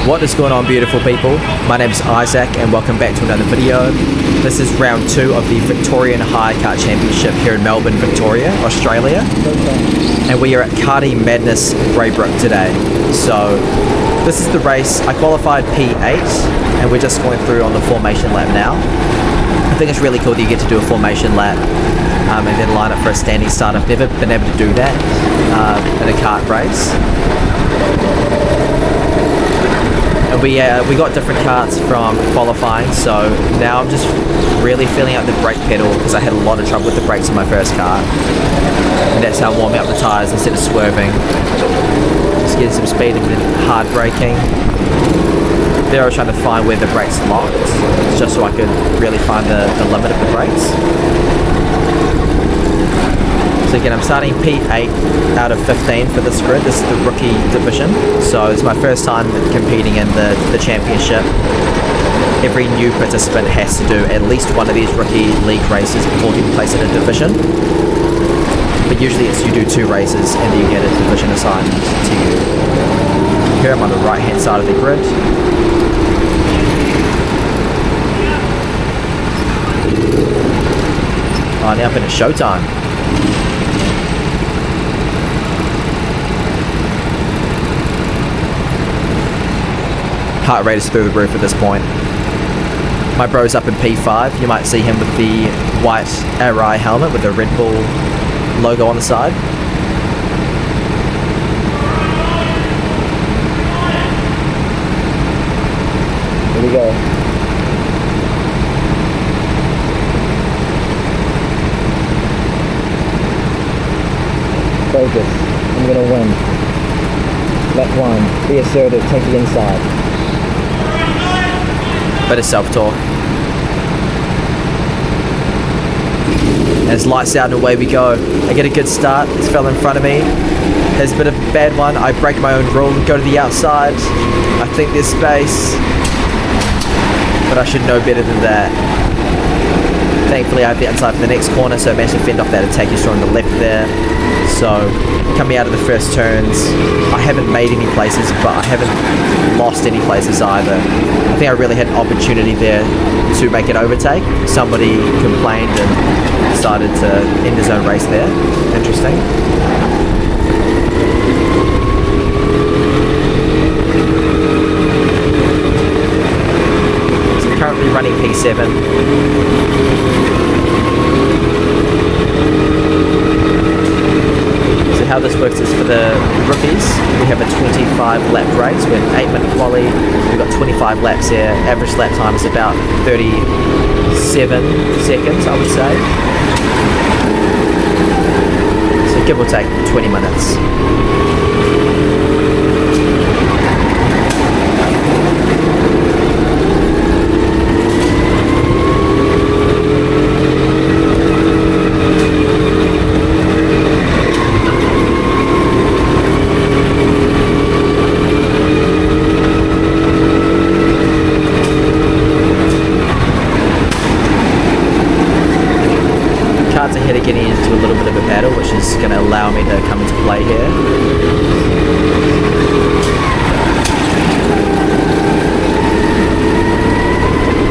What is going on, beautiful people? My name is Isaac and welcome back to another video. This is round 2 of the Victorian Hire Kart Championship here in Melbourne, Victoria, Australia. And we are at Karting Madness Braybrook today. So this is the race. I qualified P8 and we're just going through on the formation lap now. I think it's really cool that you get to do a formation lap and then line up for a standing start. I've never been able to do that in a kart race. And we got different karts from qualifying, so now I'm just really feeling out the brake pedal because I had a lot of trouble with the brakes on my first car. And that's how I'm warming up the tyres instead of swerving. Just getting some speed and hard braking. There I was trying to find where the brakes locked, just so I could really find the limit of the brakes. So again, I'm starting P8 out of 15 for this grid. This is the rookie division, so it's my first time competing in the championship. Every new participant has to do at least one of these rookie league races before getting placed in a division. But usually it's you do 2 races and then you get a division assigned to you. Here I'm on the right hand side of the grid. Now up in it's showtime. Heart rate is through the roof at this point. My bro's up in P5. You might see him with the white Arai helmet with the Red Bull logo on the side. Here we go. Focus. I'm gonna win. Lap 1. Be assertive. Take the inside. Bit of self-talk. As lights out and away we go. I get a good start. This fella in front of me. There's a bit of a bad one. I break my own rule and go to the outside. I think there's space, but I should know better than that. Thankfully I have the inside for the next corner, so I managed to fend off that attack you saw on the left there. So coming out of the first turns, I haven't made any places, but I haven't lost any places either. I think I really had an opportunity there to make an overtake. Somebody complained and decided to end his own race there. Interesting. So currently running P7. How this works is for the rookies, we have a 25 lap race with 8-minute quali. We've got 25 laps here. Average lap time is about 37 seconds, I would say. So give or take 20 minutes. Ahead of getting into a little bit of a battle, which is going to allow me to come into play here.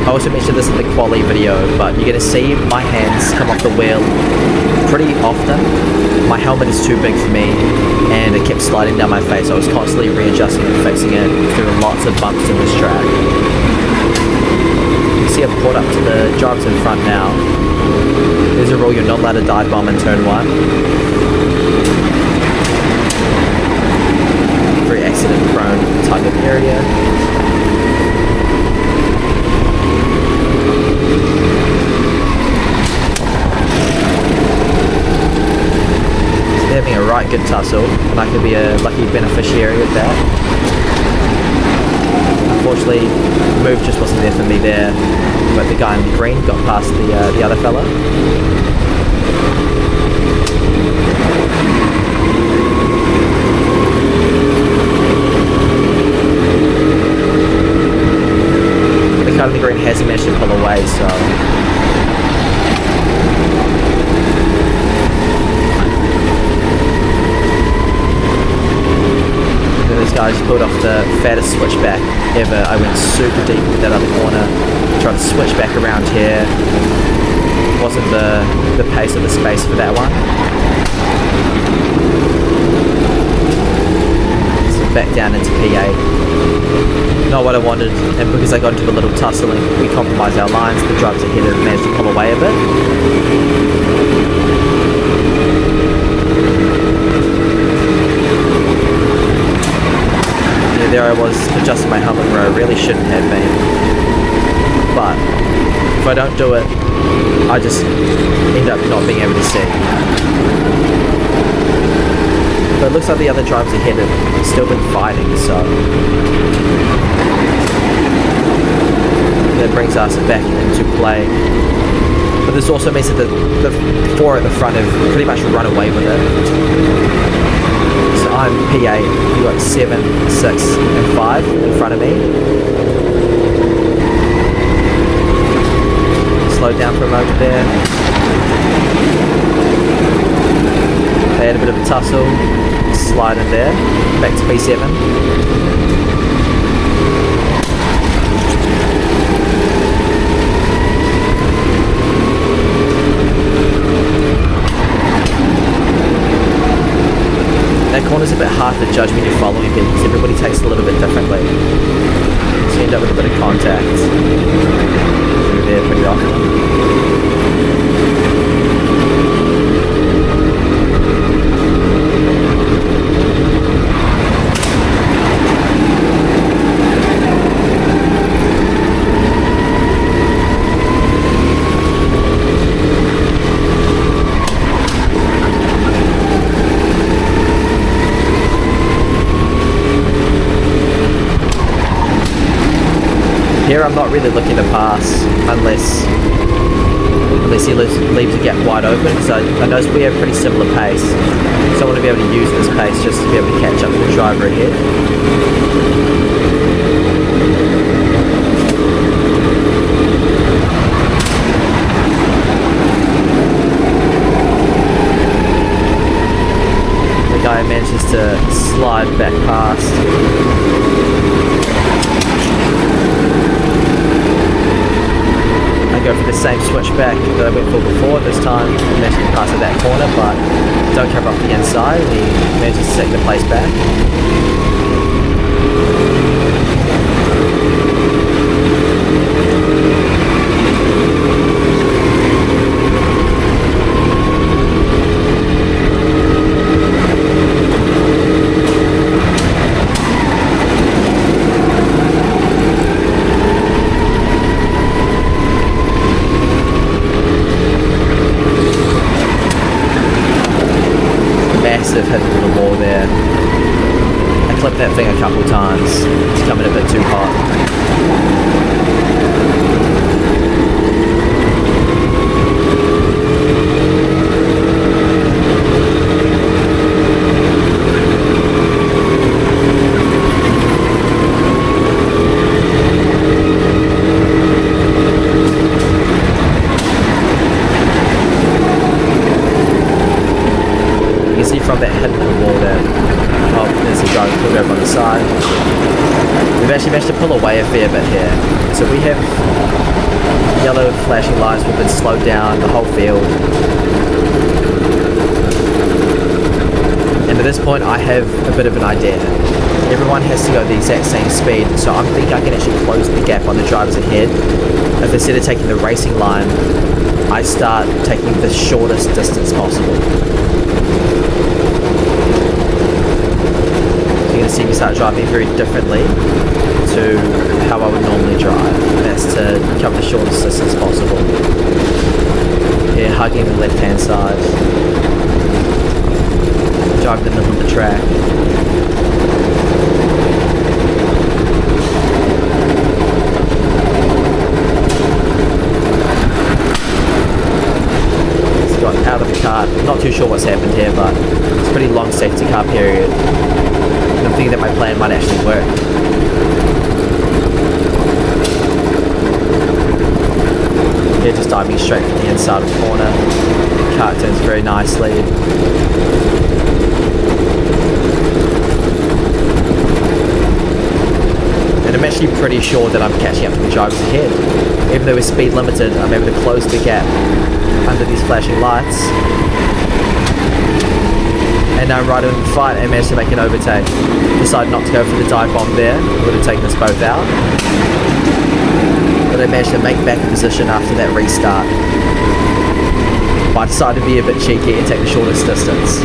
I also mentioned this in the quali video, but you're going to see my hands come off the wheel pretty often. My helmet is too big for me and it kept sliding down my face. I was constantly readjusting and fixing it through lots of bumps in this track. You can see I've caught up to the drivers in front now. There's a rule, you're not allowed to dive bomb in turn 1. Very accident prone type of area. So they're having a right good tussle, and I could be a lucky beneficiary of that. Unfortunately, the move just wasn't there for me there, but the guy in the green got past the other fella. The guy in the green hasn't managed to pull away, so guys pulled off the fattest switchback ever. I went super deep with that other corner, tried to switch back around here. Wasn't the pace or the space for that one. So back down into P8. Not what I wanted, and because I got into a little tussling, we compromised our lines. The drivers ahead have managed to pull away a bit. Yeah, there I was adjusting my helmet where I really shouldn't have been. But if I don't do it, I just end up not being able to see. But it looks like the other drivers ahead have still been fighting, so that brings us back into play. But this also means that the four at the front have pretty much run away with it. So I'm P8, we've got 7, 6 and 5 in front of me. Slow down for a moment there. They had a bit of a tussle, slide in there, back to P7. That corner's a bit hard to judge when you're following people because everybody takes it a little bit differently. So you end up with a bit of contact through there pretty often. Here I'm not really looking to pass unless he leaves the gap wide open, because I notice we have pretty similar pace, so I want to be able to use this pace just to be able to catch up with the driver ahead. The guy manages to slide back past. Go for the same switchback that I went for before. This time I managed to pass at that corner, but don't cover off the inside. He manages to take the place back. Hit the wall there. I clipped that thing a couple times. It's coming a bit too hot. From that hit in the wall there. Oh, there's a driver pulled over on the side. We've actually managed to pull away a fair bit here. So we have yellow flashing lights, we've been slowed down, the whole field. And at this point I have a bit of an idea. Everyone has to go the exact same speed, so I'm thinking I can actually close the gap on the drivers ahead. If instead of taking the racing line, I start taking the shortest distance possible. You're going to see me start driving very differently to how I would normally drive. That's to cover the shortest distance possible. Here, hugging the left hand side. Drive in the middle of the track. He's got out of the car. Not too sure what's happened here, but it's a pretty long safety car period. I'm thinking that my plan might actually work. Yeah, just diving straight from the inside of the corner. The car turns very nicely. I'm actually pretty sure that I'm catching up to the drivers ahead. Even though we're speed limited, I'm able to close the gap under these flashing lights. And now I'm right in the fight and managed to make an overtake. Decided not to go for the dive bomb there. Would have taken us both out. But I managed to make back in position after that restart. But I decided to be a bit cheeky and take the shortest distance.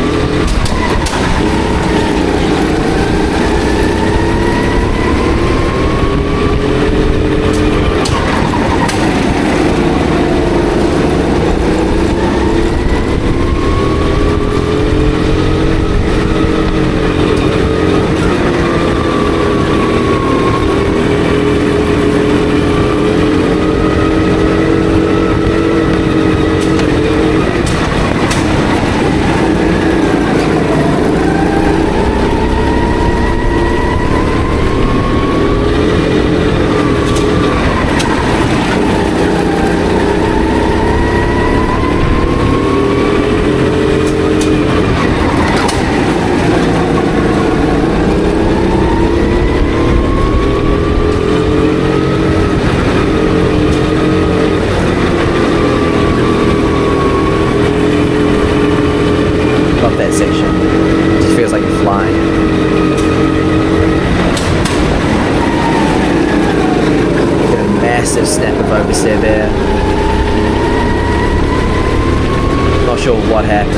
What happened.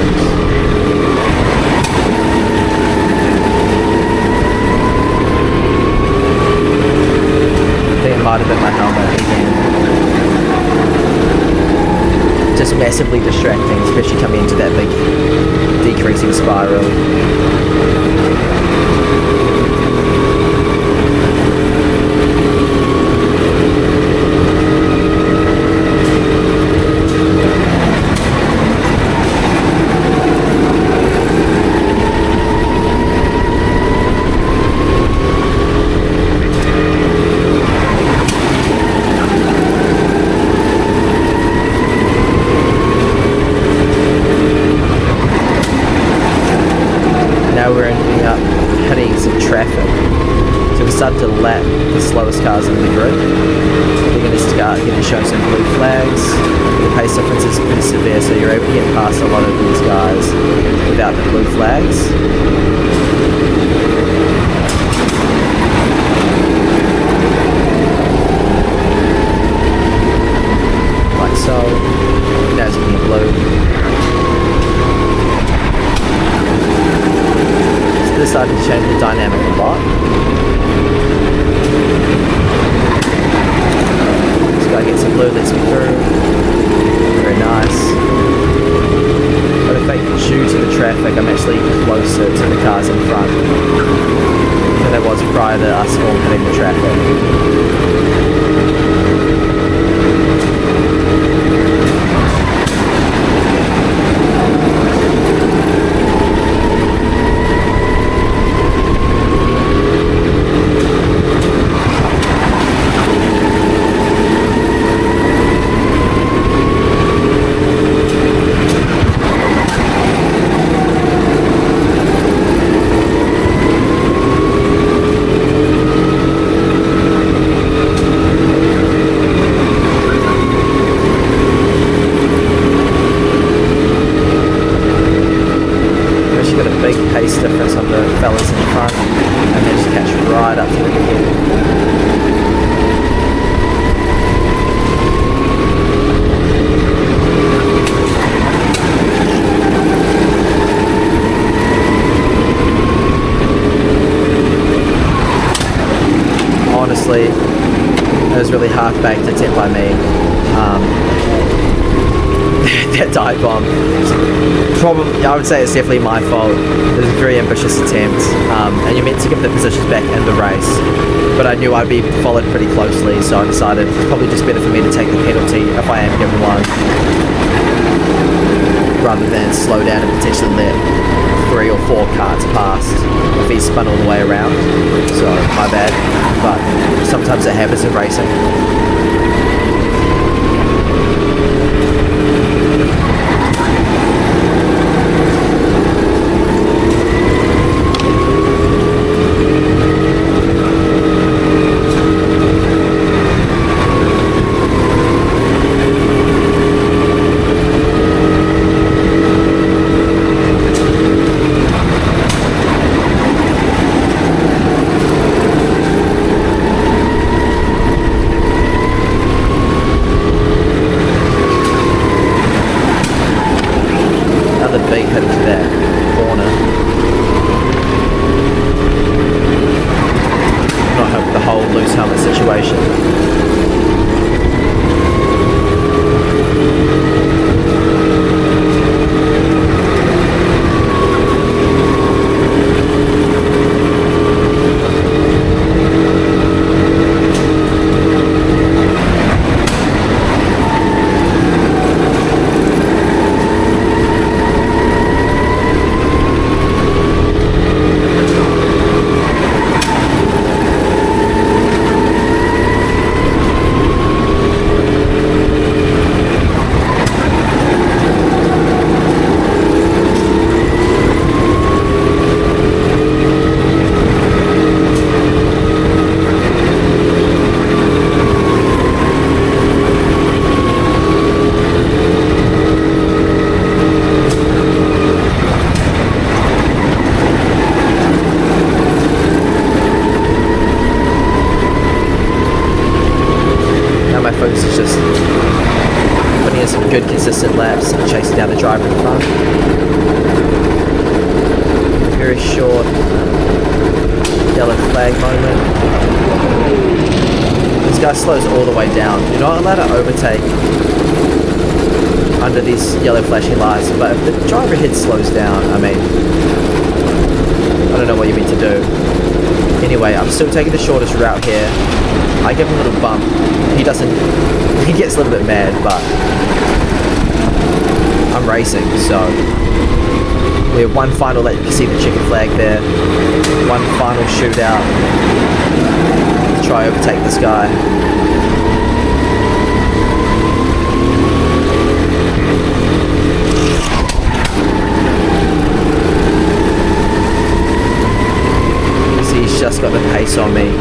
I think it might have been my helmet again. Just massively distracting, especially coming into that big decreasing spiral. We're ending up hitting some traffic, so we started to lap the slowest cars in the grid. We're going to start getting shown some blue flags. The pace difference is pretty severe, so you're able to get past a lot of these guys without the blue flags. Like so. Now it's getting blue. This started to change the dynamic a lot. Just gotta get some blue that lets me through. Very nice. But in fact, due to the traffic, I'm actually closer to the cars in front than I was prior to us all hitting the traffic. Pace difference on the fellas in front, and then just catch right up to the beginning. Honestly, it was really half-baked attempt by me. That dive bomb, probably, I would say it's definitely my fault. It was a very ambitious attempt, and you're meant to give the positions back in the race, but I knew I'd be followed pretty closely, so I decided it's probably just better for me to take the penalty if I am given one, rather than slow down and potentially let 3 or 4 carts past if he spun all the way around. So my bad, but sometimes it happens in racing. situation. Focus is just putting in some good consistent laps and chasing down the driver in front. Very short yellow flag moment. This guy slows all the way down. You're not allowed to overtake under these yellow flashing lights, but if the driver ahead slows down, I mean, I don't know what you mean to do. Anyway, I'm still taking the shortest route here. I give him a little bump. He doesn't, he gets a little bit mad, but I'm racing, so we have one final let. You can see the chicken flag there. One final shootout to try overtake this guy. You see he's just got the pace on me.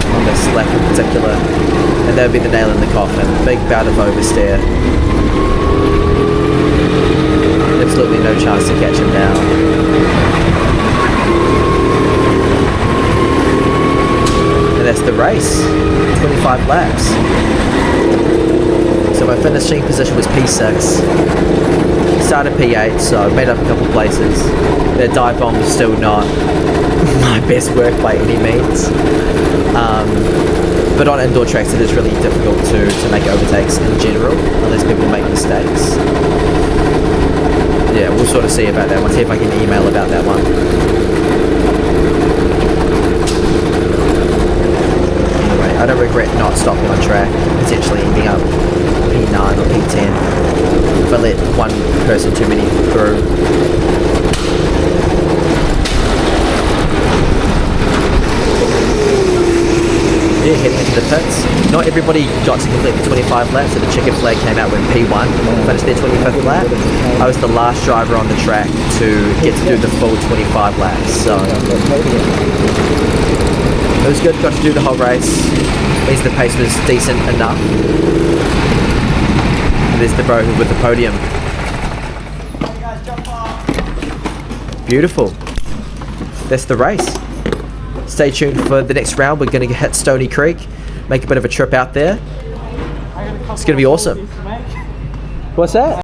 On this lap in particular, and that would be the nail in the coffin. Big bout of oversteer. Absolutely no chance to catch him now. And that's the race. 25 laps. So my finishing position was P6. Started P8, so I made up a couple places. That dive bomb was still not my best work by any means. But on indoor tracks it is really difficult to make overtakes in general, unless people make mistakes. Yeah, we'll sort of see about that one, see if I can email about that one. Anyway, I don't regret not stopping on track, potentially ending up P9 or P10 if I let one person too many through. Yeah, heading into the pits. Not everybody got to complete the 25 laps, so the chicken flag came out when P1 finished their 25th lap. I was the last driver on the track to get to do the full 25 laps, so it was good, got to do the whole race. Means the pace was decent enough. And there's the bro with the podium. Beautiful. That's the race. Stay tuned for the next round. We're going to hit Stony Creek, make a bit of a trip out there. It's going to be awesome. What's that?